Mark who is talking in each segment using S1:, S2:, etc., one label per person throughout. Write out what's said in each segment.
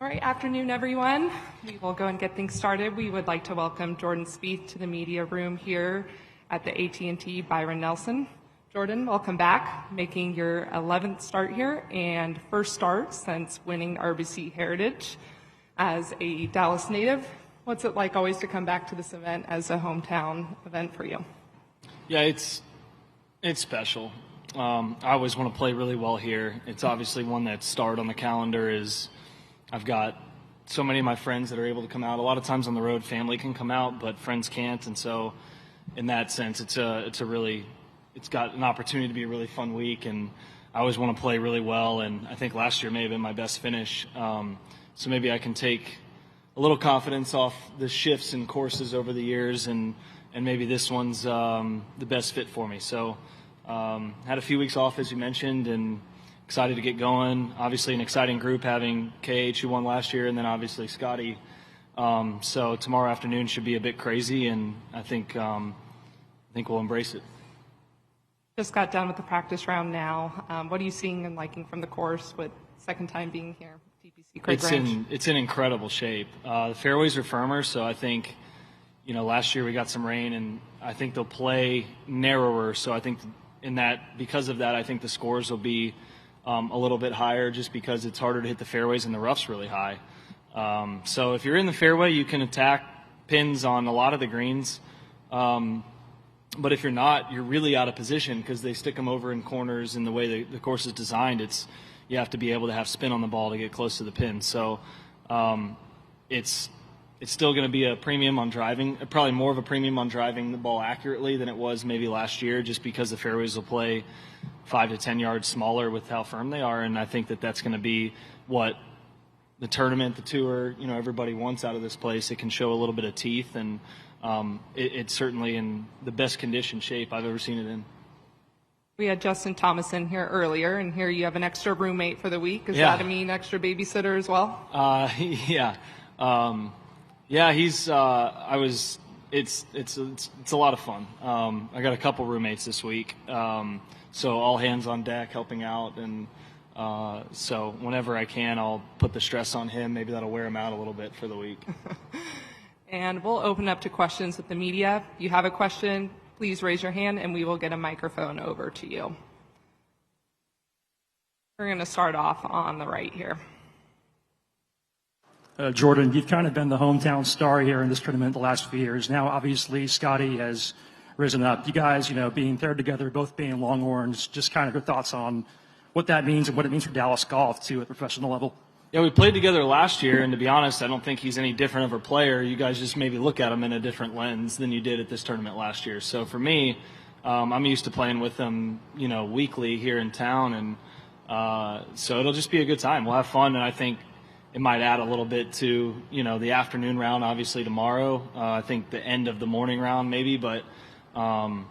S1: All right, afternoon, everyone. We will go and get things started. We would like to welcome Jordan Spieth to the media room here at the AT&T Byron Nelson. Jordan, welcome back, making your 11th start here and first start since winning RBC Heritage. As a Dallas native, what's it like always to come back to this event as a hometown event for you?
S2: Yeah, it's special. I always want to play really well here. It's obviously one that starred on the calendar is I've got so many of my friends that are able to come out. A lot of times on the road, family can come out, but friends can't. And so in that sense, it's got an opportunity to be a really fun week. And I always want to play really well. And I think last year may have been my best finish. So maybe I can take a little confidence off the shifts and courses over the years, and maybe this one's the best fit for me. So had a few weeks off, as you mentioned, and excited to get going. Obviously an exciting group having KH, who won last year, and then obviously Scotty. So tomorrow afternoon should be a bit crazy, and I think we'll embrace it.
S1: Just got done with the practice round now. What are you seeing and liking from the course with second time being here? TPC Craig Ranch?
S2: It's in incredible shape. The fairways are firmer, so I think, last year we got some rain, and I think they'll play narrower. So I think because of that, I think the scores will be a little bit higher, just because it's harder to hit the fairways and the rough's really high. So if you're in the fairway, you can attack pins on a lot of the greens. But if you're not, you're really out of position because they stick them over in corners, and the way the course is designed, you have to be able to have spin on the ball to get close to the pin. So it's still going to be a premium on driving, probably more of a premium on driving the ball accurately than it was maybe last year, just because the fairways will play 5 to 10 yards smaller with how firm they are. And I think that's going to be what the tournament, the tour, everybody wants out of this place. It can show a little bit of teeth, and it's certainly in the best condition shape I've ever seen it in.
S1: We had Justin Thomas in here earlier, and here you have an extra roommate for the week. Does that mean extra babysitter as well?
S2: Yeah. He's. It's a lot of fun. I got a couple roommates this week, so all hands on deck helping out, and so whenever I can, I'll put the stress on him. Maybe that'll wear him out a little bit for the week.
S1: And we'll open up to questions with the media. If you have a question, please raise your hand, and we will get a microphone over to you. We're going to start off on the right here.
S3: Jordan, you've kind of been the hometown star here in this tournament the last few years. Now, obviously, Scotty has risen up. You guys, being paired together, both being Longhorns, just kind of your thoughts on what that means and what it means for Dallas golf, too, at the professional level.
S2: Yeah, we played together last year, and to be honest, I don't think he's any different of a player. You guys just maybe look at him in a different lens than you did at this tournament last year. So for me, I'm used to playing with him, weekly here in town, and so it'll just be a good time. We'll have fun, and I think it might add a little bit to, the afternoon round, obviously tomorrow. I think the end of the morning round maybe, but I'm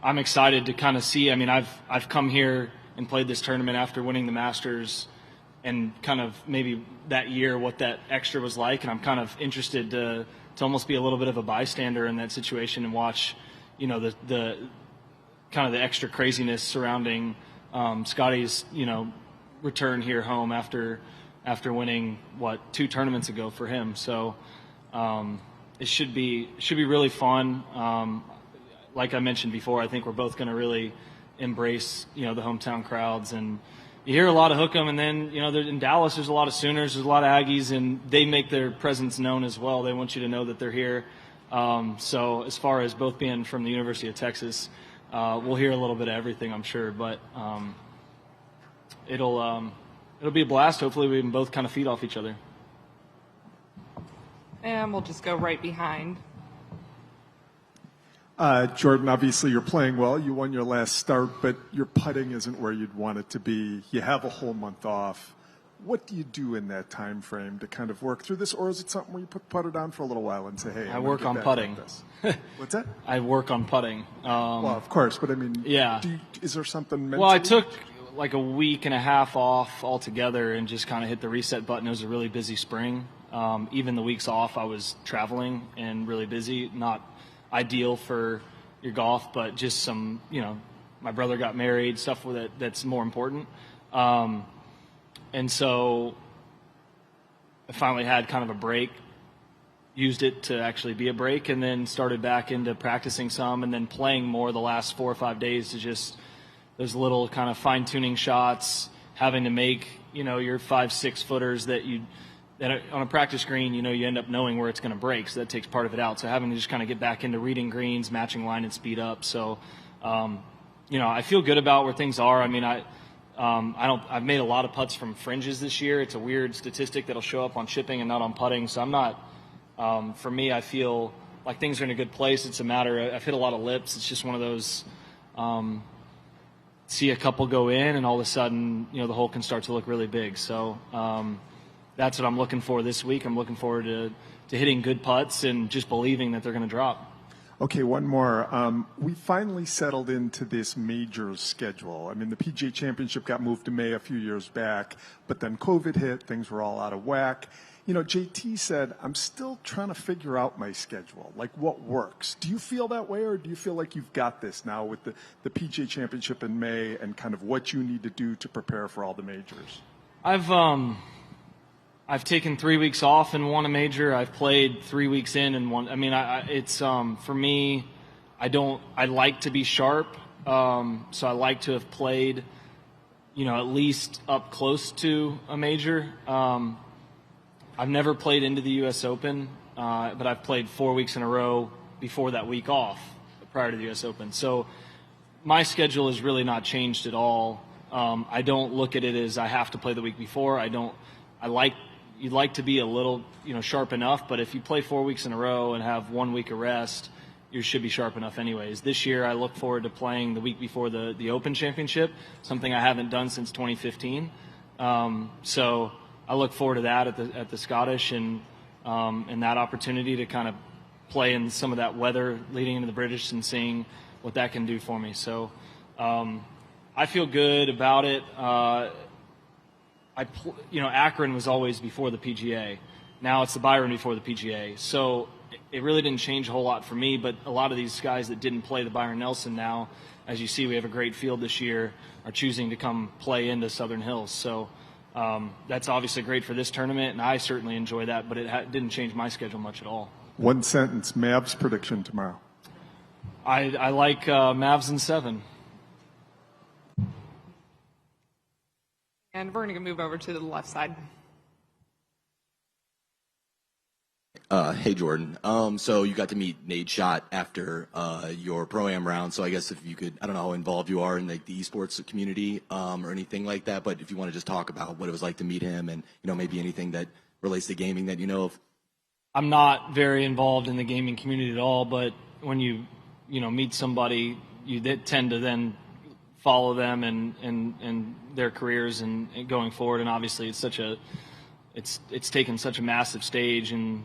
S2: excited to kind of see. I mean, I've come here and played this tournament after winning the Masters, and kind of maybe that year what that extra was like, and I'm kind of interested to almost be a little bit of a bystander in that situation and watch, the kind of the extra craziness surrounding Scotty's, return here home after winning 2 tournaments ago for him. So it should be really fun. Like I mentioned before, I think we're both going to really embrace the hometown crowds, and you hear a lot of hook 'em, and then in Dallas there's a lot of Sooners, there's a lot of Aggies, and they make their presence known as well. They want you to know that they're here. So as far as both being from the University of Texas, we'll hear a little bit of everything, I'm sure, but it'll be a blast. Hopefully we can both kind of feed off each other.
S1: And we'll just go right behind.
S4: Jordan, obviously you're playing well. You won your last start, but your putting isn't where you'd want it to be. You have a whole month off. What do you do in that time frame to kind of work through this, or is it something where you put putter down for a little while and say, hey,
S2: I work on putting.
S4: What's that?
S2: I work on putting.
S4: Well, of course, but I mean,
S2: yeah.
S4: Is there something mentally?
S2: Well, I took like a week and a half off altogether and just kind of hit the reset button. It was a really busy spring. Even the weeks off, I was traveling and really busy. Not ideal for your golf, but just some, my brother got married, stuff with it that's more important. And so I finally had kind of a break, used it to actually be a break, and then started back into practicing some and then playing more the last 4 or 5 days to just those little kind of fine-tuning shots, having to make, your 5-6 footers that on a practice green, you end up knowing where it's going to break, so that takes part of it out. So having to just kind of get back into reading greens, matching line and speed up. So, I feel good about where things are. I mean, I've made a lot of putts from fringes this year. It's a weird statistic that'll show up on chipping and not on putting. So I'm not, for me, I feel like things are in a good place. It's a matter of, I've hit a lot of lips. It's just one of those, see a couple go in and all of a sudden, the hole can start to look really big. So, that's what I'm looking for this week. I'm looking forward to hitting good putts and just believing that they're going to drop.
S4: Okay, one more. We finally settled into this majors schedule. I mean, the PGA Championship got moved to May a few years back, but then COVID hit. Things were all out of whack. JT said, I'm still trying to figure out my schedule, like what works. Do you feel that way, or do you feel like you've got this now with the PGA Championship in May and kind of what you need to do to prepare for all the majors?
S2: I've taken 3 weeks off and won a major. I've played 3 weeks in and won. I mean, it's for me, I like to be sharp. So I like to have played, at least up close to a major. I've never played into the U.S. Open, but I've played 4 weeks in a row before that week off prior to the U.S. Open. So my schedule has really not changed at all. I don't look at it as I have to play the week before. You'd like to be a little, sharp enough, but if you play 4 weeks in a row and have 1 week of rest, you should be sharp enough anyways. This year, I look forward to playing the week before the Open Championship, something I haven't done since 2015. So I look forward to that at the Scottish and that opportunity to kind of play in some of that weather leading into the British and seeing what that can do for me. So I feel good about it. Akron was always before the PGA. Now it's the Byron before the PGA. So it really didn't change a whole lot for me, but a lot of these guys that didn't play the Byron Nelson now, as you see, we have a great field this year, are choosing to come play into Southern Hills. So that's obviously great for this tournament, and I certainly enjoy that, but it didn't change my schedule much at all. One
S4: sentence, Mavs prediction tomorrow.
S2: I like Mavs in 7.
S1: And we're going to move over to the left side.
S5: Hey, Jordan. So you got to meet Nate Schott after your Pro-Am round. So I guess if you could, I don't know how involved you are in the esports community or anything like that, but if you want to just talk about what it was like to meet him and, maybe anything that relates to gaming that you know of.
S2: I'm not very involved in the gaming community at all, but when you meet somebody, you tend to then follow them and their careers and going forward. And obviously it's taken such a massive stage in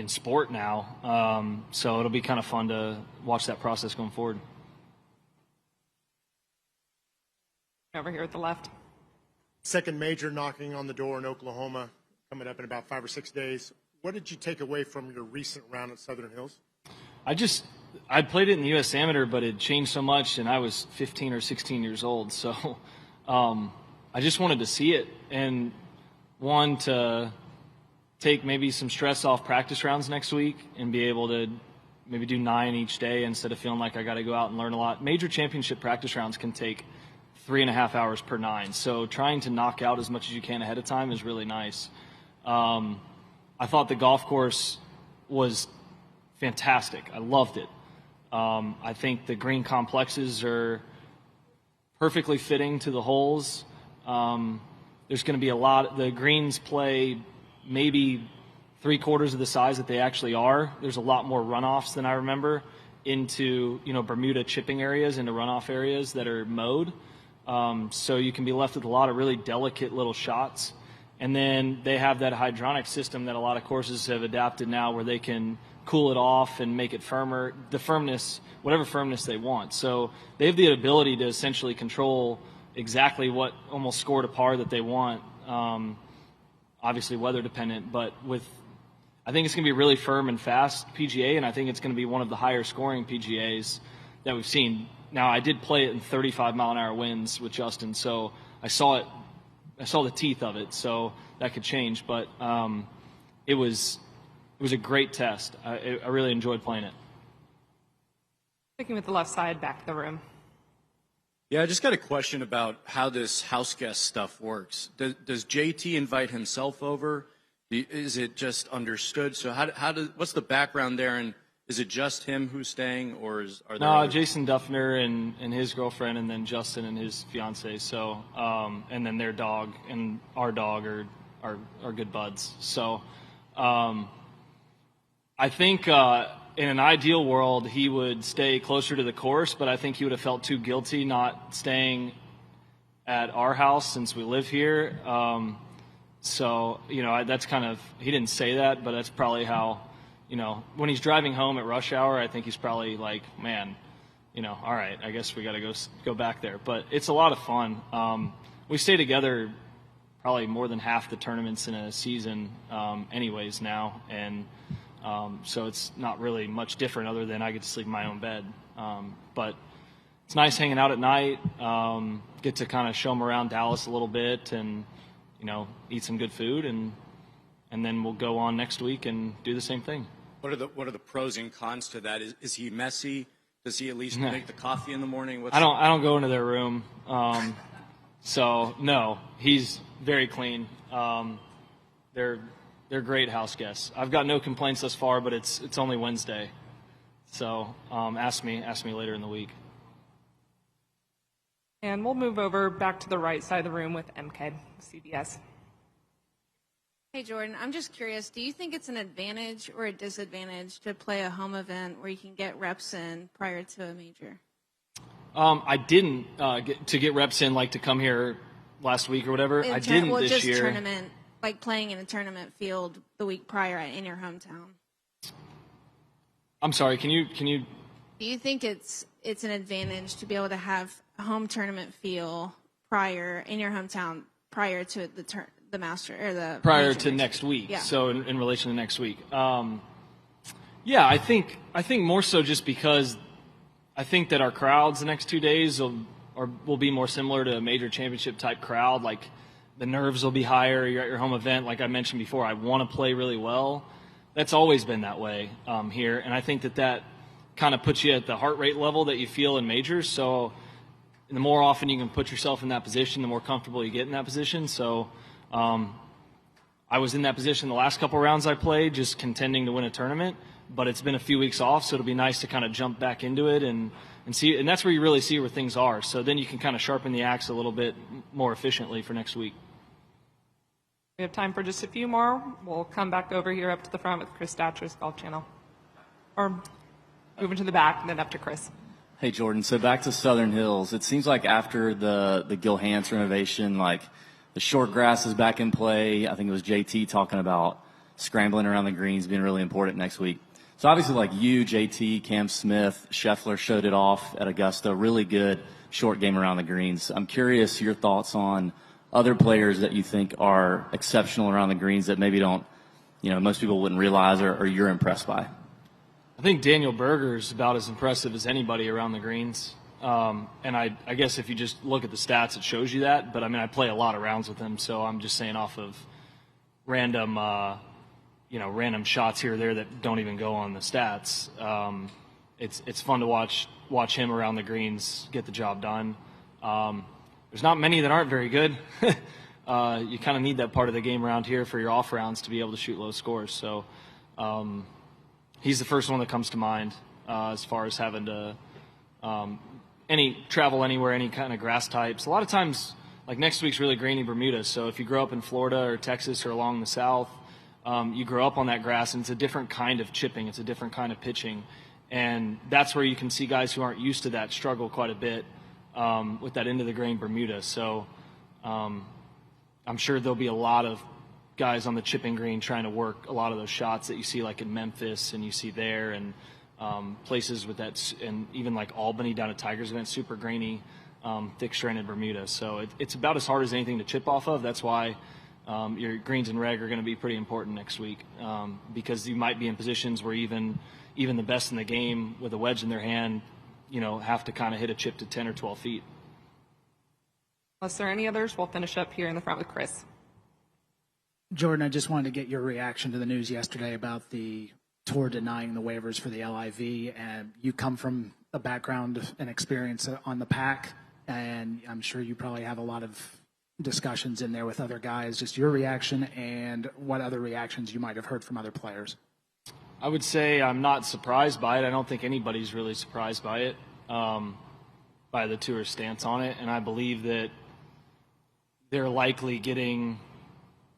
S2: sport now. So it'll be kind of fun to watch that process going forward.
S1: Over here at the left.
S6: Second major knocking on the door in Oklahoma, coming up in about 5 or 6 days. What did you take away from your recent round at Southern Hills?
S2: I'd played it in the U.S. Amateur, but it changed so much, and I was 15 or 16 years old. So I just wanted to see it, and to take maybe some stress off practice rounds next week and be able to maybe do 9 each day instead of feeling like I got to go out and learn a lot. Major championship practice rounds can take 3.5 hours per 9. So trying to knock out as much as you can ahead of time is really nice. I thought the golf course was fantastic. I loved it. I think the green complexes are perfectly fitting to the holes. There's going to be the greens play maybe 3/4 of the size that they actually are. There's a lot more runoffs than I remember into, Bermuda chipping areas, into runoff areas that are mowed. So you can be left with a lot of really delicate little shots. And then they have that hydronic system that a lot of courses have adapted now where they can cool it off and make it firmer, whatever firmness they want. So they have the ability to essentially control exactly what almost score to par that they want, obviously weather dependent, but I think it's going to be a really firm and fast PGA, and I think it's going to be one of the higher scoring PGAs that we've seen. Now, I did play it in 35-mile-an-hour winds with Justin, so I saw it the teeth of it, so that could change. But it was a great test. I really enjoyed playing it.
S1: Sticking with the left side, back of the room.
S7: Yeah, I just got a question about how this house guest stuff works. Does JT invite himself over? Is it just understood? So what's the background there, and is it just him who's staying, or are there?
S2: No, Jason Duffner and his girlfriend, and then Justin and his fiance. So, and then their dog and our dog are good buds. So, I think in an ideal world he would stay closer to the course, but I think he would have felt too guilty not staying at our house since we live here. So, that's kind of, he didn't say that, but that's probably how, when he's driving home at rush hour, I think he's probably like, man, all right, I guess we got to go back there. But it's a lot of fun. We stay together probably more than half the tournaments in a season anyways now, and so it's not really much different other than I get to sleep in my own bed. But it's nice hanging out at night, get to kind of show them around Dallas a little bit and, eat some good food, and then we'll go on next week and do the same thing.
S7: What are the pros and cons to that? Is he messy? Does he at least make the coffee in the morning?
S2: I don't go into their room. So no, he's very clean. They're great house guests. I've got no complaints thus far, but it's only Wednesday. So ask me later in the week.
S1: And we'll move over back to the right side of the room with MK, CBS.
S8: Hey, Jordan, I'm just curious, do you think it's an advantage or a disadvantage to play a home event where you can get reps in prior to a major?
S2: I didn't get reps in, like to come here last week or whatever. I didn't this
S8: just
S2: year.
S8: Tournament, like playing in a tournament field the week prior in your hometown.
S2: I'm sorry, can you?
S8: Do you think it's an advantage to be able to have a home tournament feel prior in your hometown prior to the master or the
S2: prior to next week?
S8: Yeah.
S2: So in relation to next week, yeah, I think more so just because I think that our crowds the next 2 days will be more similar to a major championship type crowd. Like the nerves will be higher. You're at your home event, like I mentioned before. I want to play really well. That's always been that way here, and I think that kind of puts you at the heart rate level that you feel in majors. So the more often you can put yourself in that position, the more comfortable you get in that position. So I was in that position the last couple rounds I played, just contending to win a tournament. But it's been a few weeks off, so it'll be nice to kind of jump back into it and see. And that's where you really see where things are. So then you can kind of sharpen the axe a little bit more efficiently for next week.
S1: We have time for just a few more. We'll come back over here up to the front with Chris Datcher's Golf Channel. Or moving to the back and then up to Chris.
S9: Hey, Jordan. So back to Southern Hills. It seems like after the Gil Hanse renovation, like the short grass is back in play. I think it was JT talking about scrambling around the greens being really important next week. So obviously, like you, JT, Cam Smith, Scheffler showed it off at Augusta. Really good short game around the greens. I'm curious your thoughts on other players that you think are exceptional around the greens that maybe don't, most people wouldn't realize or you're impressed by.
S2: I think Daniel Berger is about as impressive as anybody around the greens. And I guess if you just look at the stats, it shows you that. But, I play a lot of rounds with him, so I'm just saying off of random random shots here or there that don't even go on the stats. It's fun to watch him around the greens get the job done. There's not many that aren't very good. You kind of need that part of the game around here for your off rounds to be able to shoot low scores. So he's the first one that comes to mind as far as having to travel anywhere, any kind of grass types. A lot of times, like next week's really grainy Bermuda. So if you grow up in Florida or Texas or along the South, you grow up on that grass, and it's a different kind of chipping. It's a different kind of pitching. And that's where you can see guys who aren't used to that struggle quite a bit with that into the grain Bermuda. So I'm sure there'll be a lot of guys on the chipping green trying to work a lot of those shots that you see like in Memphis and you see there, and places with that, and even like Albany down at Tigers event, super grainy, thick stranded Bermuda. So it's about as hard as anything to chip off of. That's why your greens and reg are going to be pretty important next week, because you might be in positions where even the best in the game with a wedge in their hand, have to kind of hit a chip to 10 or 12 feet.
S1: Unless there are any others, we'll finish up here in the front with Chris.
S10: Jordan, I just wanted to get your reaction to the news yesterday about the tour denying the waivers for the LIV. And you come from a background and experience on the PAC, and I'm sure you probably have a lot of discussions in there with other guys. Just your reaction and what other reactions you might have heard from other players.
S2: I would say I'm not surprised by it. I don't think anybody's really surprised by it, by the tour's stance on it. And I believe that they're likely getting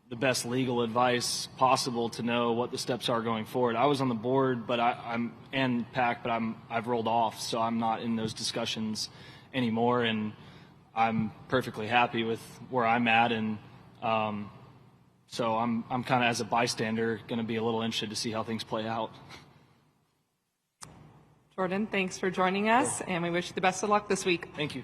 S2: the best legal advice possible to know what the steps are going forward. I was on the board, but I'm and PAC, but I've rolled off, so I'm not in those discussions anymore, and I'm perfectly happy with where I'm at, and so I'm kind of, as a bystander, going to be a little interested to see how things play out.
S1: Jordan, thanks for joining us, and we wish you the best of luck this week.
S2: Thank you.